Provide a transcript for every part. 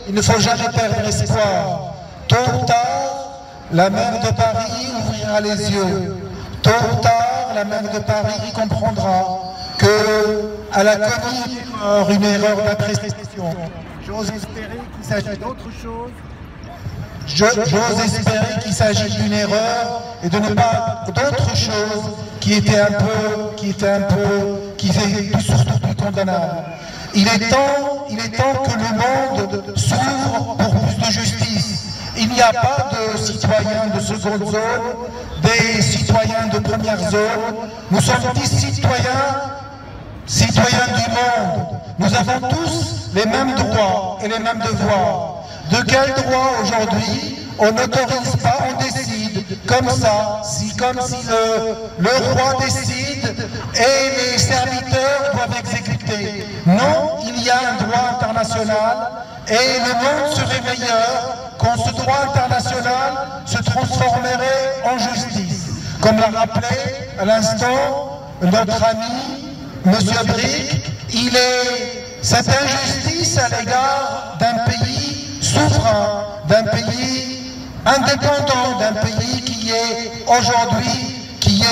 il ne faut jamais perdre espoir. Tôt ou tard, la maire de Paris ouvrira les yeux. Tôt ou tard, la maire de Paris comprendra qu'elle a commis une erreur d'appréciation. J'ose espérer qu'il s'agit d'autre chose. J'ose espérer qu'il s'agit d'une erreur et de ne pas d'autre chose qui était surtout plus condamnable. Il est temps que le monde s'ouvre pour plus de justice. Il n'y a pas de citoyens de seconde zone, des citoyens de première zone. Nous sommes tous citoyens du monde. Nous avons tous les mêmes droits et les mêmes devoirs. De quel droit aujourd'hui on n'autorise pas, on décide comme ça, comme si le roi décide et les serviteurs doivent exécuter. Non, il y a un droit international et le monde serait meilleur quand ce droit international se transformerait en justice. Comme l'a rappelé à l'instant notre ami M. Brick, cette injustice à l'égard d'un pays souverain, d'un pays indépendant, d'un pays qui est aujourd'hui, qui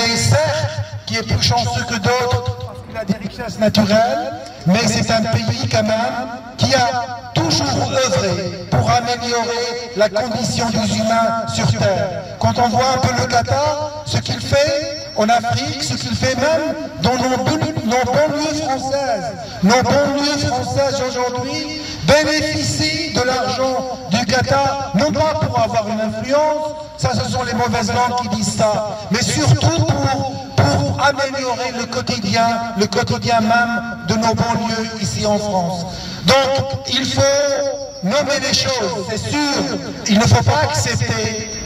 est plus chanceux que d'autres, parce qu'il a des richesses naturelles, mais c'est un pays quand même qui a toujours œuvré pour améliorer la condition des humains sur Terre. Quand on voit un peu le Qatar, ce qu'il fait en Afrique, ce qu'il fait même dans nos banlieues françaises. Nos banlieues françaises aujourd'hui bénéficient de l'argent du Qatar, non pas pour avoir une influence, ça ce sont les mauvaises langues qui disent ça, mais surtout pour améliorer le quotidien même de nos banlieues ici en France. Donc il faut nommer les choses, c'est sûr, il ne faut pas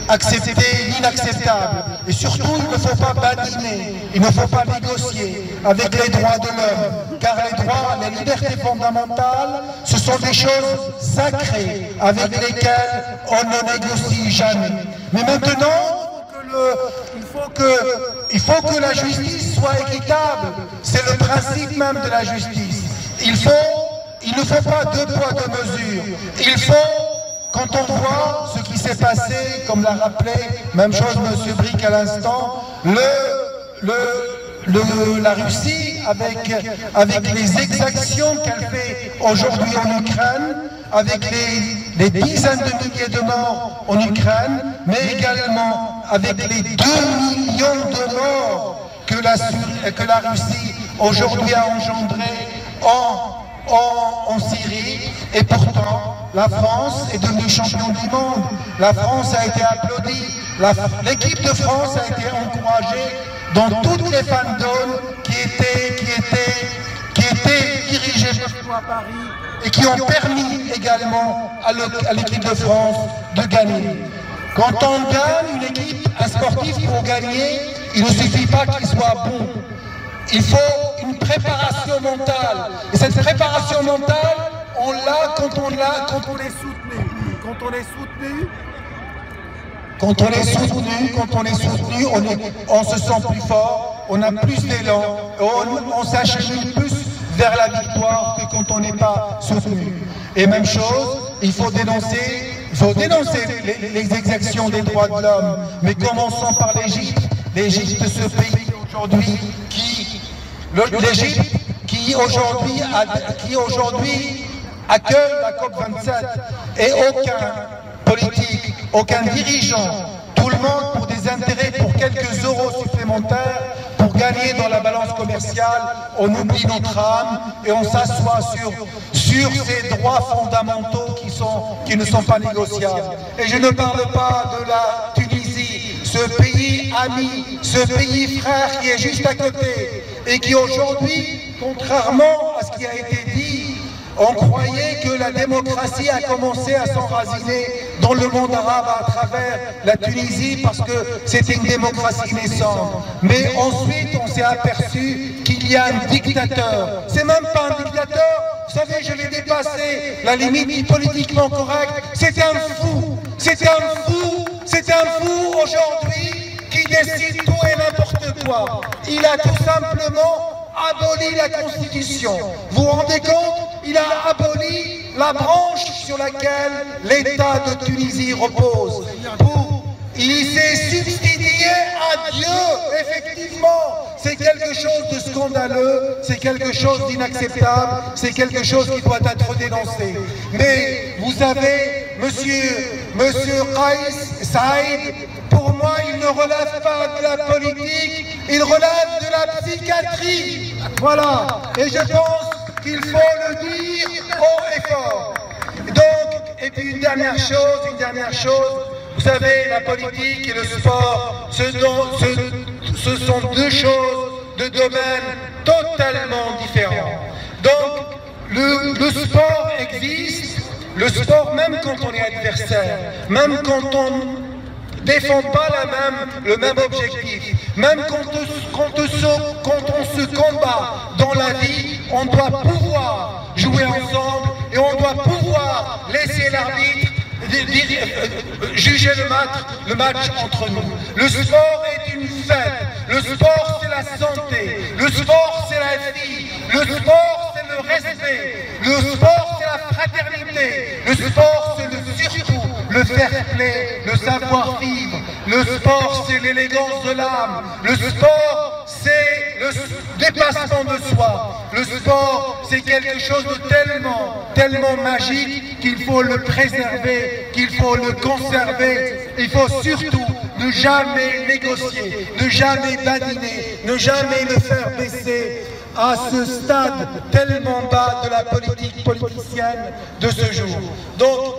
accepter l'inacceptable. Et surtout, il ne faut pas badiner, il ne faut pas négocier avec les droits de l'homme, car les droits, les libertés fondamentales, ce sont des choses sacrées avec lesquelles on ne négocie jamais. Mais maintenant, il faut que la justice soit équitable. C'est le principe même de la justice. Il ne faut pas deux poids, deux mesures. Il faut, quand on voit ce qui s'est passé, comme l'a rappelé, même chose M. Brick à l'instant, la Russie avec les exactions qu'elle fait aujourd'hui en Ukraine, avec les dizaines de milliers de morts en Ukraine, mais également avec les 2 millions de morts que la Russie aujourd'hui a engendrés en Syrie, et pourtant la France est devenue champion du monde. La France a été applaudie, l'équipe de France a été encouragée dans toutes les fan zones qui étaient dirigées à Paris et qui ont permis également à l'équipe de France de gagner. Quand on gagne une équipe, un sportif pour gagner, il ne suffit pas qu'il soit bon. Il faut une préparation mentale. Et cette préparation mentale, on l'a quand on est soutenu. Quand on est soutenu, on se sent plus fort, on a plus d'élan, on s'achemine plus vers la victoire que quand on n'est pas soutenu. Et même chose, il faut dénoncer les exactions des droits de l'homme. Mais commençons par l'Égypte. L'Égypte, ce pays aujourd'hui qui aujourd'hui accueille la COP27 et aucun politique, aucun dirigeant, tout le monde pour des intérêts, pour quelques euros supplémentaires, pour gagner dans la balance commerciale, on oublie notre âme et on s'assoit sur ces droits fondamentaux qui ne sont pas négociables. Et je ne parle pas de la Tunisie, ce pays ami, ce pays frère qui est juste à côté et qui aujourd'hui, contrairement à ce qui a été dit, on croyait que la démocratie a commencé à s'enraciner dans le monde arabe à travers la Tunisie parce que c'était une démocratie naissante. Mais ensuite, on s'est aperçu qu'il y a un dictateur. C'est même pas un dictateur. Vous savez, je vais dépasser la limite du politiquement correct. C'est un fou. C'est un fou. C'est un fou aujourd'hui qui décide tout et n'importe quoi. Il a tout simplement aboli la Constitution. Vous vous rendez compte? il a aboli la branche sur laquelle l'État de Tunisie repose. Il s'est substitué à Dieu, effectivement. C'est quelque chose de scandaleux, c'est quelque chose d'inacceptable, c'est quelque chose qui doit être dénoncé. Mais vous savez, monsieur Kais Saïd, pour moi, il ne relève pas de la politique, il relève de la psychiatrie. Voilà. Et je pense qu'il faut le dire haut et fort. Donc, et puis une dernière chose, vous savez, la politique et le sport, ce sont deux choses, deux domaines totalement différents. Donc, le sport existe, le sport, même quand on est adversaire, même quand on défend pas le même objectif, même quand on se combat dans la vie, on doit pouvoir jouer ensemble et on doit pouvoir laisser l'arbitre juger le match entre nous. Le sport est une fête, le sport c'est la santé, le sport c'est la vie, le sport c'est le respect, le sport c'est la fraternité, le sport c'est surtout le fair-play, le savoir-vivre, le sport c'est l'élégance de l'âme, le sport c'est le dépassement de soi, le sport c'est quelque chose de tellement magique qu'il faut le préserver, qu'il faut le conserver. Il faut surtout ne jamais négocier, ne jamais badiner, ne jamais le faire baisser à ce stade tellement bas de la politique politicienne de ce jour. Donc,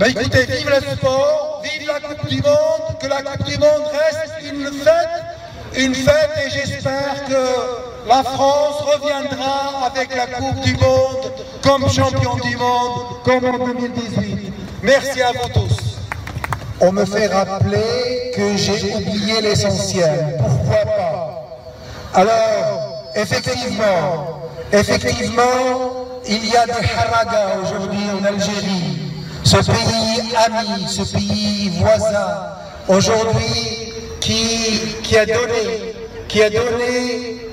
écoutez, vive le sport, vive la Coupe du Monde, que la Coupe du Monde reste une fête et j'espère que la France reviendra avec la Coupe du Monde comme champion du monde, comme en 2018. Merci à vous tous. On me fait rappeler que j'ai oublié l'essentiel. Pourquoi pas? Alors, effectivement, il y a des haragas aujourd'hui en Algérie. Ce pays ami, ce pays voisin, aujourd'hui, qui a donné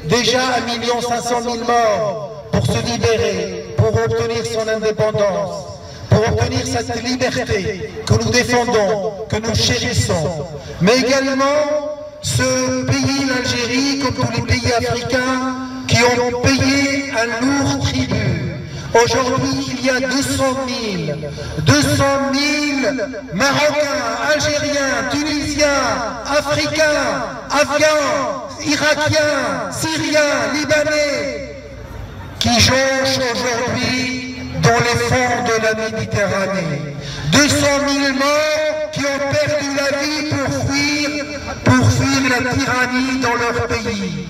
déjà 1 500 000 morts pour se libérer, pour obtenir son indépendance, pour obtenir cette liberté que nous défendons, que nous chérissons. Mais également, ce pays, l'Algérie, comme tous les pays africains, qui ont payé un lourd tribut. Aujourd'hui, il y a 200 000 Marocains, Algériens, Tunisiens, Africains, Afghans, Irakiens, Syriens, Libanais, qui jonchent aujourd'hui dans les fonds de la Méditerranée. 200 000 morts qui ont perdu la vie pour fuir la tyrannie dans leur pays.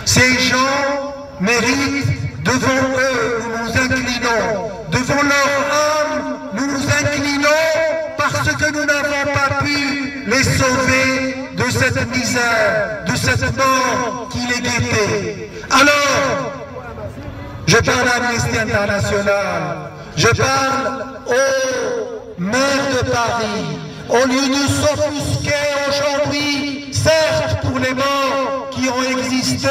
Ces gens méritent. Devant eux, nous nous inclinons. Devant leur âme, nous nous inclinons parce que nous n'avons pas pu les sauver de cette misère, de cette mort qui les guettait. Alors, je parle à Amnesty International, je parle aux maires de Paris, au lieu de s'offusquer aujourd'hui, certes pour les morts qui ont existé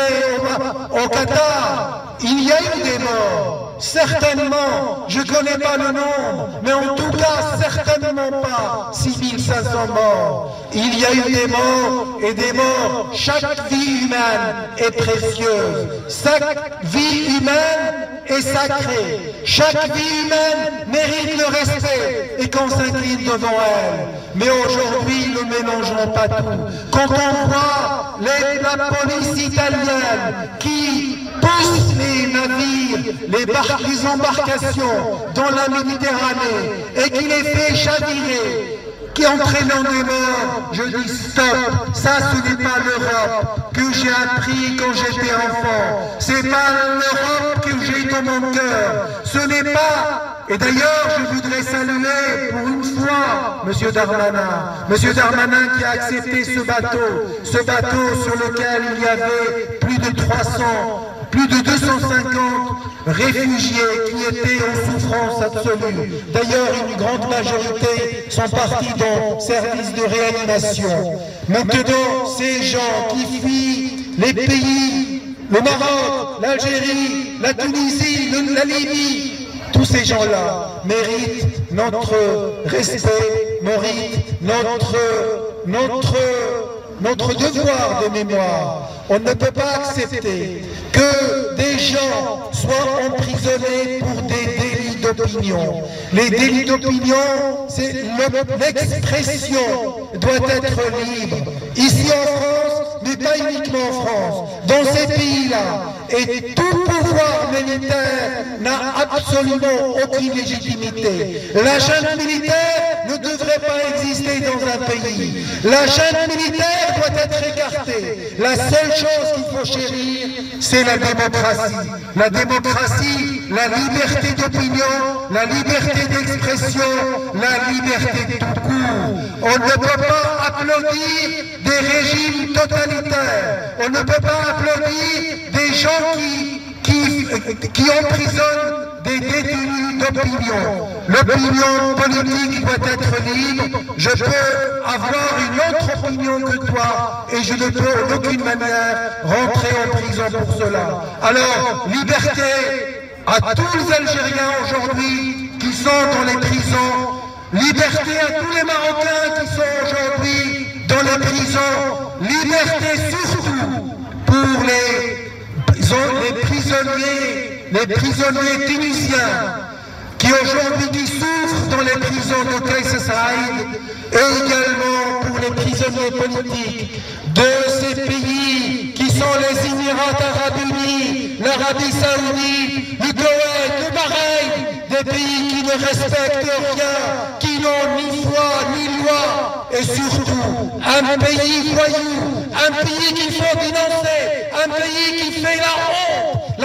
au Qatar, il y a eu des morts, certainement, je ne connais pas le nombre, mais en tout cas, certainement pas 6 500 morts. Il y a eu des morts et des morts. Chaque vie humaine est précieuse. Chaque vie humaine est sacrée. Chaque vie humaine mérite le respect et qu'on s'incline devant elle. Mais aujourd'hui, ne mélangeons pas tout. Quand on voit la police italienne qui pousse les navires, les embarcations dans la Méditerranée et qui les fait chavirer, qui entraînant des morts, je dis stop, ça ce n'est pas l'Europe que j'ai appris quand j'étais enfant, c'est pas l'Europe que j'ai dans mon cœur, ce n'est pas, et d'ailleurs je voudrais saluer pour une fois Monsieur Darmanin qui a accepté ce bateau sur lequel il y avait plus de 250 réfugiés qui étaient en souffrance absolue. D'ailleurs, une grande majorité sont partis dans service de réanimation. Maintenant, ces gens qui fuient les pays, le Maroc, l'Algérie, la Tunisie, la Libye, ces gens-là méritent notre respect, méritent notre devoir de mémoire. On ne peut pas accepter que des gens soient emprisonnés pour des délits d'opinion. Les délits d'opinion, c'est l'expression doit être libre. Ici en France, mais pas uniquement en France, dans ces pays-là, et tout pouvoir militaire n'a absolument aucune légitimité. La junte militaire ne devrait pas exister dans un pays. La junte militaire doit être écartée. La seule chose qu'il faut chérir, c'est la démocratie. La démocratie, la liberté d'opinion, la liberté d'expression, la liberté de tout court. On ne peut pas applaudir des régimes totalitaires. On ne peut pas applaudir des gens qui emprisonnent des détenus d'opinion. L'opinion politique doit être libre. Je peux avoir une autre opinion que toi et je ne peux d'aucune manière rentrer en prison pour cela. Alors, liberté à tous les Algériens aujourd'hui qui sont dans les prisons, liberté à tous les Marocains qui sont aujourd'hui dans les prisons, liberté surtout pour les prisonniers tunisiens qui aujourd'hui souffrent dans les prisons de Kais Saïd et également pour les prisonniers politiques de ces pays qui sont les Émirats arabes unis, l'Arabie saoudite, le Koweït, le Bahreïn, des pays qui ne respectent rien, qui n'ont ni foi ni loi, et surtout un pays voyou, un pays qu'il faut dénoncer, un pays qui fait la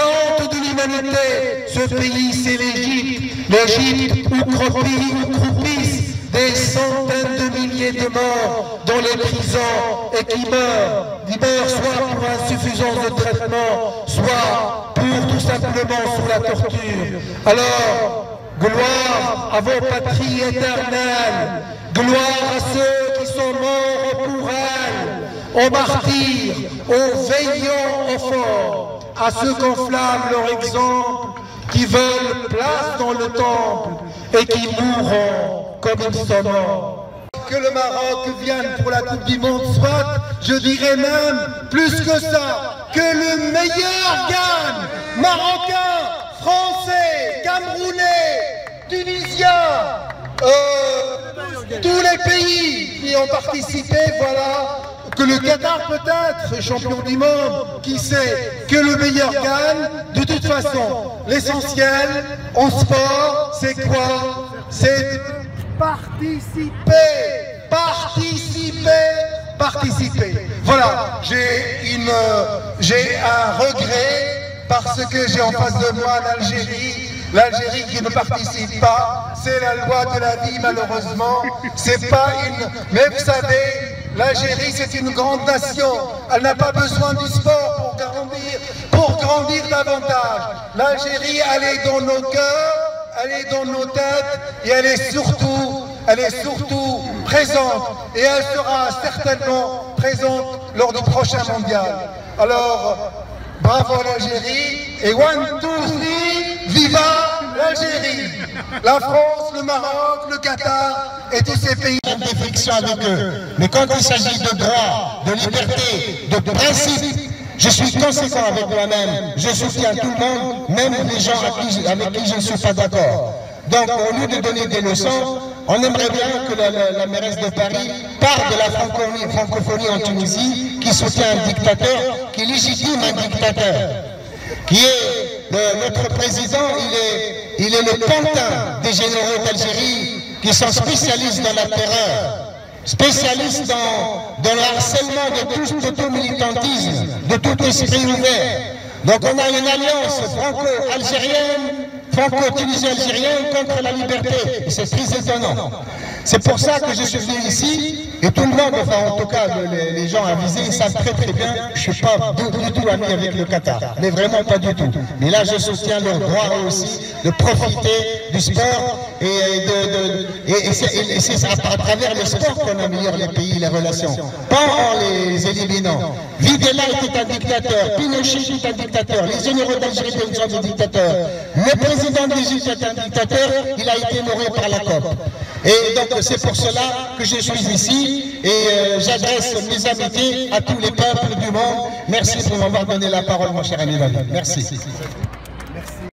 honte de l'humanité. Ce pays, c'est l'Égypte, l'Égypte où croupissent des centaines de milliers de morts dans les prisons et qui meurent soit pour insuffisance de traitement, soit pour tout simplement sous la torture. Alors, gloire à vos patries éternelles, gloire à ceux qui sont morts pour elles, aux martyrs, aux veillants, aux forts, à ceux qu'enflamme leur exemple, qui veulent place dans le temple et qui mourront comme ils sont morts. Que le Maroc vienne pour la Coupe du Monde, soit, je dirais même, plus que ça, que le meilleur gagne, Marocain, Français, Camerounais, Tunisiens, tous les pays qui ont participé, voilà, que le Qatar peut-être, champion du monde, qui sait, que le meilleur gagne. De toute façon, l'essentiel en sport, c'est quoi? C'est participer. Voilà, j'ai un regret parce que j'ai en face de moi l'Algérie qui ne participe pas. C'est la loi de la vie, malheureusement. C'est pas une. Mais vous savez, l'Algérie, c'est une grande nation. Elle n'a pas besoin du sport pour grandir davantage. L'Algérie, elle est dans nos cœurs, elle est dans nos têtes et elle est surtout présente. Et elle sera certainement présente lors du prochain mondial. Alors, bravo l'Algérie et 1, 2, 3, viva l'Algérie! La France, le Maroc, le Qatar et tous ces pays ont des frictions avec eux. Mais quand il s'agit de droit, de liberté, de principe, je suis conséquent avec moi-même. Je soutiens tout le monde, même les gens avec qui je ne suis pas d'accord. Donc, au lieu de donner des leçons, on aimerait bien que la mairesse de Paris parle de la francophonie en Tunisie, qui soutient un dictateur, qui légitime un dictateur, qui est notre président, il est le pantin des généraux d'Algérie qui sont spécialistes dans la terreur, spécialistes dans le harcèlement de tout militantisme, de tout esprit ouvert. Donc on a une alliance franco-algérienne, franco-tunisien-algérienne contre la liberté. C'est très étonnant. C'est pour ça que je suis venu ici, et tout le monde, enfin en tout cas les gens avisés, ils savent très bien, je ne suis pas du tout ami avec le Qatar, mais vraiment pas du tout. Mais là je soutiens leur droit aussi de profiter du sport et c'est à travers le sport qu'on améliore les pays, les relations, pas en les éliminant. Videla était un dictateur, Pinochet était un dictateur, les généraux d'Algérie sont des dictateurs, le président de l'Égypte est un dictateur, il a été honoré par la COP. Et donc c'est pour cela que je suis ici et j'adresse mes amitiés à tous les peuples du monde. Merci pour m'avoir donné la parole, mon cher ami David. Merci.